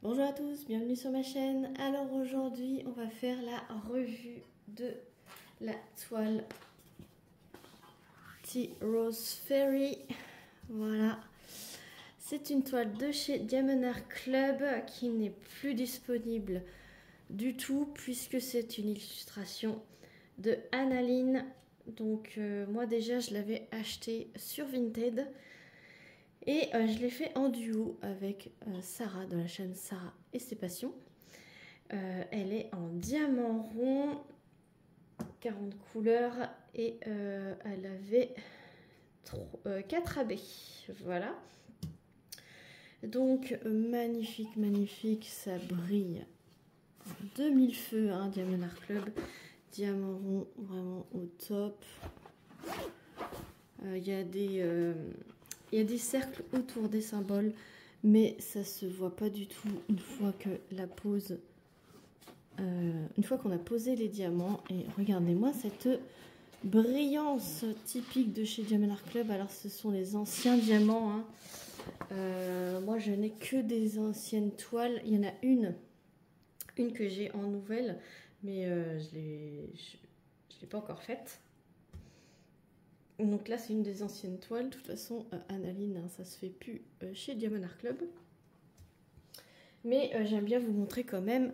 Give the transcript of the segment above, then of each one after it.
Bonjour à tous, bienvenue sur ma chaîne. Alors aujourd'hui, on va faire la revue de la toile Tea Rose Fairy. Voilà, c'est une toile de chez Diamond Art Club qui n'est plus disponible du tout puisque c'est une illustration de Annaline. Donc moi déjà, je l'avais acheté sur Vinted. Et je l'ai fait en duo avec Sarah de la chaîne Sarah et ses passions. Elle est en diamant rond, 40 couleurs et elle avait 4 AB. Voilà. Donc magnifique, magnifique, ça brille en 2000 feux, hein, Diamond Art Club. Diamant rond, vraiment au top. Il y a des cercles autour des symboles, mais ça se voit pas du tout une fois que la pose, une fois qu'on a posé les diamants. Et regardez-moi cette brillance typique de chez Diamond Art Club. Alors ce sont les anciens diamants, hein. Moi je n'ai que des anciennes toiles. Il y en a une que j'ai en nouvelle, mais je l'ai pas encore faite. Donc là, c'est une des anciennes toiles. De toute façon, Annaline, hein, ça se fait plus chez Diamond Art Club. Mais j'aime bien vous montrer quand même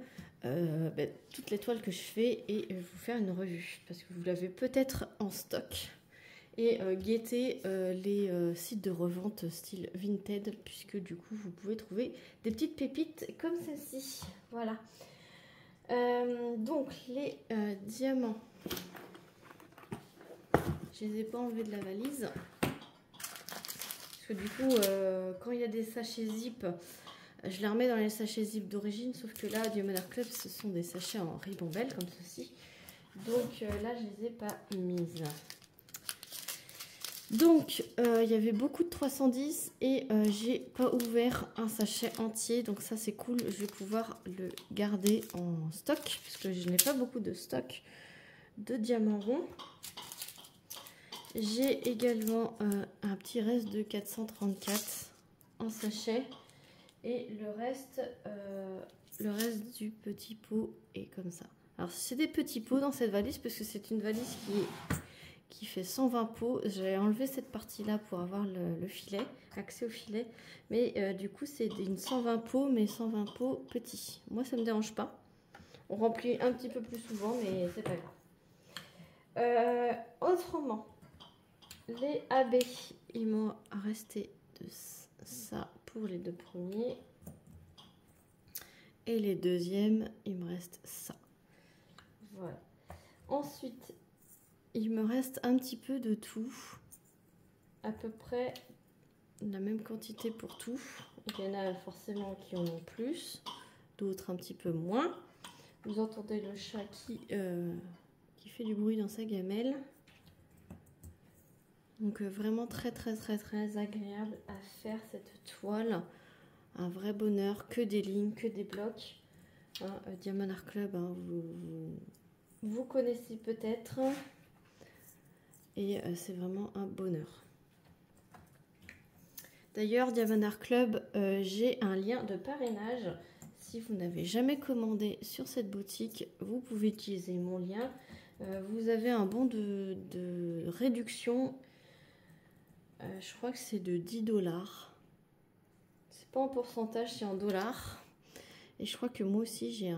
toutes les toiles que je fais et vous faire une revue. Parce que vous l'avez peut-être en stock. Et guettez les sites de revente style Vinted. Puisque du coup, vous pouvez trouver des petites pépites comme celle-ci. Voilà. Donc, les diamants. Je les ai pas enlevés de la valise. Parce que du coup, quand il y a des sachets zip, je les remets dans les sachets zip d'origine. Sauf que là, Diamond Art Club, ce sont des sachets en ribambelle comme ceci. Donc là, je les ai pas mises. Donc, il y avait beaucoup de 310 et j'ai pas ouvert un sachet entier. Donc ça, c'est cool. Je vais pouvoir le garder en stock. Puisque je n'ai pas beaucoup de stock de diamants ronds. J'ai également un petit reste de 434 en sachet et le reste du petit pot est comme ça. Alors c'est des petits pots dans cette valise parce que c'est une valise qui fait 120 pots. J'ai enlevé cette partie là pour avoir le filet, accès au filet, mais du coup c'est une 120 pots mais 120 pots petits. Moi ça me dérange pas. On remplit un petit peu plus souvent mais c'est pas grave. Autrement, les AB, il m'en resté de ça pour les deux premiers. Et les deuxièmes, il me reste ça. Voilà. Ensuite, il me reste un petit peu de tout. À peu près la même quantité pour tout. Il y en a forcément qui en ont plus, d'autres un petit peu moins. Vous entendez le chat qui fait du bruit dans sa gamelle. Donc vraiment très agréable à faire cette toile. Un vrai bonheur, que des lignes, que des blocs. Hein, Diamond Art Club, hein, vous connaissez peut-être. Et c'est vraiment un bonheur. D'ailleurs, Diamond Art Club, j'ai un lien de parrainage. Si vous n'avez jamais commandé sur cette boutique, vous pouvez utiliser mon lien. Vous avez un bon de réduction. Je crois que c'est de 10 $. C'est pas en pourcentage, c'est en dollars. Et je crois que moi aussi j'ai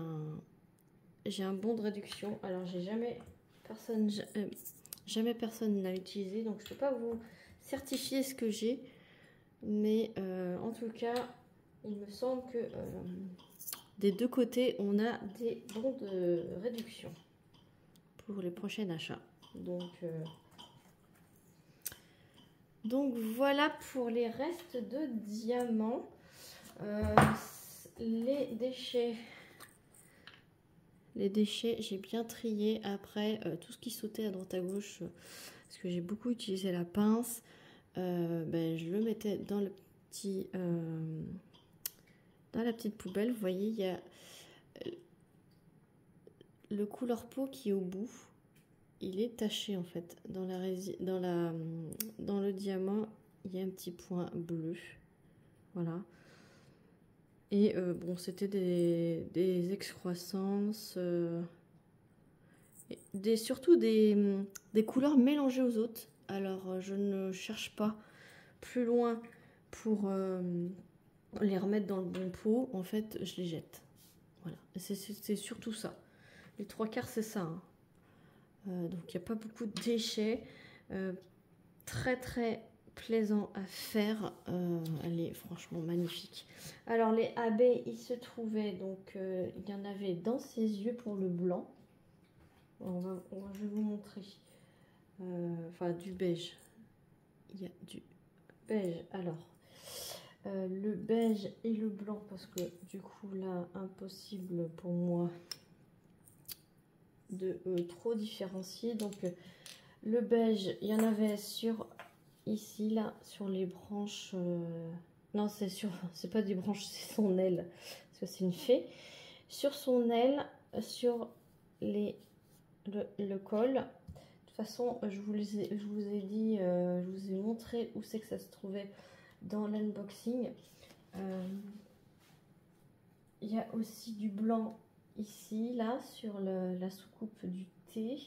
un bon de réduction. Alors j'ai jamais personne n'a utilisé, donc je peux pas vous certifier ce que j'ai. Mais en tout cas, il me semble que des deux côtés, on a des bons de réduction pour les prochains achats. Donc voilà pour les restes de diamants. Les déchets, j'ai bien trié après tout ce qui sautait à droite à gauche parce que j'ai beaucoup utilisé la pince. Je le mettais dans dans la petite poubelle. Vous voyez, il y a le couleur peau qui est au bout. Il est taché en fait dans le diamant. Il y a un petit point bleu. Voilà. Et bon, c'était des excroissances, surtout des couleurs mélangées aux autres. Alors, je ne cherche pas plus loin pour les remettre dans le bon pot. En fait, je les jette. Voilà, c'est surtout ça. Les 3/4, c'est ça. Hein. Donc, il n'y a pas beaucoup de déchets. Très, très plaisant à faire. Elle est franchement magnifique. Alors, les AB, ils se trouvaient, donc, il y en avait dans ses yeux pour le blanc. Je vais vous montrer. Enfin, du beige. Il y a du beige. Alors, le beige et le blanc, parce que du coup, là, impossible pour moi de trop différencier. Donc, le beige, il y en avait sur ici, là, sur les branches. Non, c'est pas des branches, c'est son aile, parce que c'est une fée. Sur son aile, sur le col. De toute façon, je vous ai dit, je vous ai montré où c'est que ça se trouvait dans l'unboxing. Il y a aussi du blanc ici, là, sur la soucoupe du thé.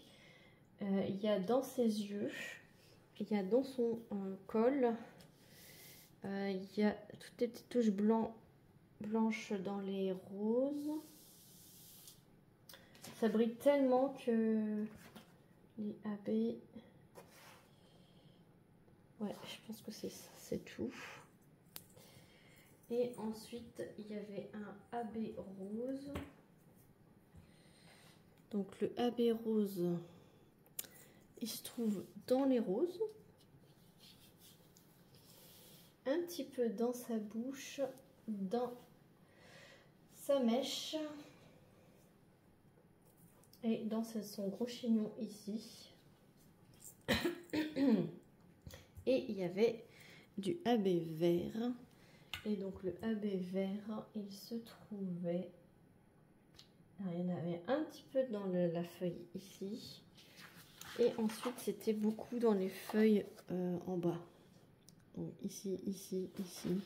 Il y a dans ses yeux, il y a dans son col, il y a toutes les petites touches blanches dans les roses. Ça brille tellement que les AB... Ouais, je pense que c'est tout. Et ensuite, il y avait un AB rose. Donc le AB rose, il se trouve dans les roses. Un petit peu dans sa bouche, dans sa mèche. Et dans son gros chignon ici. Et il y avait du AB vert. Et donc le AB vert, il se trouvait... Alors, il y en avait un petit peu dans la feuille ici. Et ensuite, c'était beaucoup dans les feuilles en bas. Donc ici, ici, ici. Vous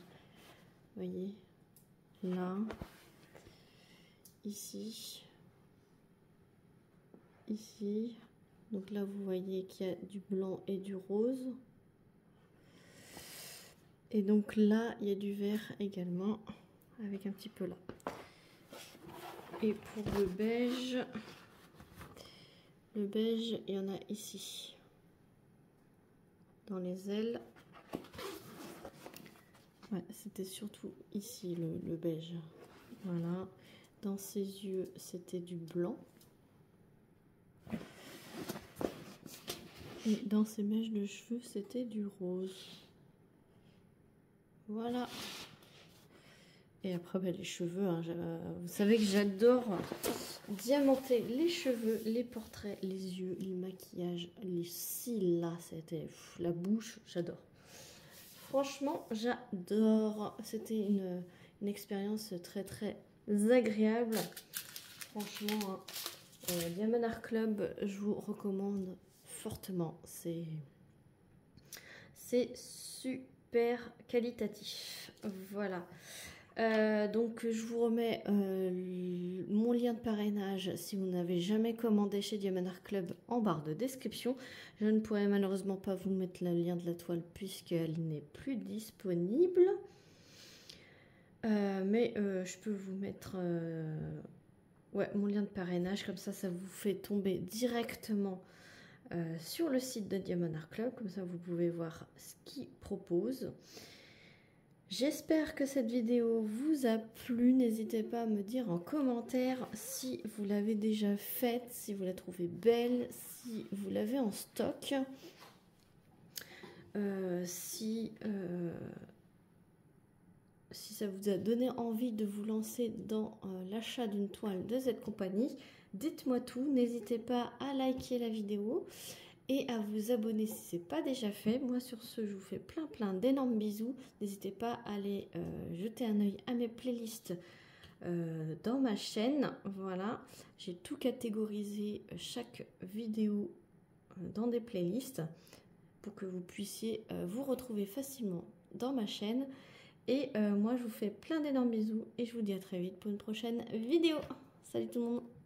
voyez? Là. Ici. Ici. Donc là, vous voyez qu'il y a du blanc et du rose. Et donc là, il y a du vert également, avec un petit peu là. Et pour le beige, il y en a ici, dans les ailes. Ouais, c'était surtout ici le beige. Voilà. Dans ses yeux, c'était du blanc. Et dans ses mèches de cheveux, c'était du rose. Voilà. Et après, les cheveux, hein, vous savez que j'adore diamanter les cheveux, les portraits, les yeux, le maquillage, les cils, là, c'était la bouche, j'adore. Franchement, j'adore. C'était une expérience très, très agréable. Franchement, hein, Diamond Art Club, je vous recommande fortement. C'est super qualitatif. Voilà. Donc je vous remets mon lien de parrainage si vous n'avez jamais commandé chez Diamond Art Club en barre de description. Je ne pourrai malheureusement pas vous mettre le lien de la toile puisqu'elle n'est plus disponible. Mais je peux vous mettre ouais, mon lien de parrainage, comme ça vous fait tomber directement sur le site de Diamond Art Club, comme ça vous pouvez voir ce qu'ils proposent. J'espère que cette vidéo vous a plu. N'hésitez pas à me dire en commentaire si vous l'avez déjà faite, si vous la trouvez belle, si vous l'avez en stock, si ça vous a donné envie de vous lancer dans l'achat d'une toile de cette compagnie. Dites-moi tout, n'hésitez pas à liker la vidéo et à vous abonner si ce n'est pas déjà fait. Moi sur ce, je vous fais plein d'énormes bisous. N'hésitez pas à aller jeter un œil à mes playlists dans ma chaîne. Voilà, j'ai tout catégorisé, chaque vidéo dans des playlists pour que vous puissiez vous retrouver facilement dans ma chaîne. Et moi, je vous fais plein d'énormes bisous et je vous dis à très vite pour une prochaine vidéo. Salut tout le monde!